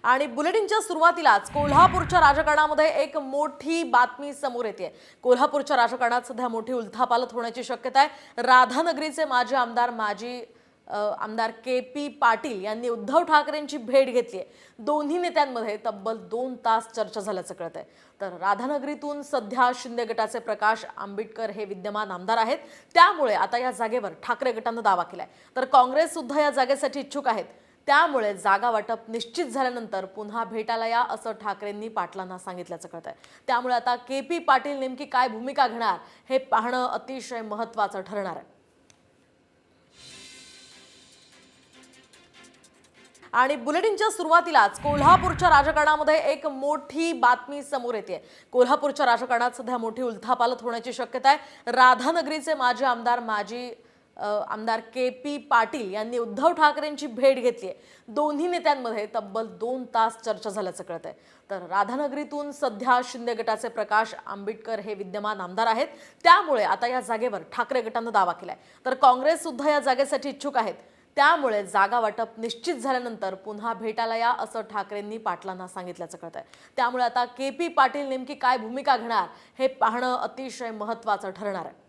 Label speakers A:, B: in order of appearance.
A: आणि बुलेटिनच्या सुरुवातीलाच कोल्हापूरच्या राजकारणामध्ये एक मोठी बातमी समोर येते। कोल्हापूरच्या राजकारणात सध्या मोठी उलथापालथ होण्याची शक्यता आहे। राधानगरीचे माजी आमदार के.पी. पाटील यांनी उद्धव ठाकरेंची भेट घेतली आहे। दोन्ही नेत्यांमध्ये तब्बल 2 तास चर्चा झाल्याचं कळत आहे। तर राधानगरीतून सध्या शिंदे गटाचे प्रकाश आंबेडकर हे विद्यमान आमदार आहेत, त्यामुळे आता या जागेवर ठाकरे गटानं दावा केलाय। तर काँग्रेस सुद्धा या जागेसाठी इच्छुक आहेत, त्यामुळे जागा वाटप निश्चित झाल्यानंतर पुन्हा भेटायला या असं ठाकरेंनी पाटलांना सांगितल्याचं कळतंय। त्यामुळे आता के.पी. पाटील नेमकी काय भूमिका घेणार हे पाहणं अतिशय महत्त्वाचं ठरणार आहे। आणि बुलेटिनच्या सुरुवातीलाच कोल्हापूरच्या राजकारणामध्ये एक मोठी बातमी समोर येते। कोल्हापूरच्या राजकारणात सध्या मोठी उलथापालथ होण्याची शक्यता आहे। राधानगरीचे माजी आमदार के.पी. पाटील यांनी उद्धव ठाकरेंची भेट घेतली आहे। दोन्ही नेत्यांमध्ये तब्बल 2 तास चर्चा झाल्याचं कळत आहे। तर राधानगरीतून सध्या शिंदे गटाचे प्रकाश आंबेडकर हे विद्यमान आमदार आहेत, त्यामुळे आता या जागेवर ठाकरे गटानं दावा केलाय। तर काँग्रेस सुद्धा या जागेसाठी इच्छुक आहेत, त्यामुळे जागा वाटप निश्चित झाल्यानंतर पुन्हा भेटायला या असं ठाकरेंनी पाटलांना सांगितल्याचं कळतंय। त्यामुळे आता के.पी. पाटील नेमकी काय भूमिका घेणार हे पाहणं अतिशय महत्त्वाचं ठरणार आहे।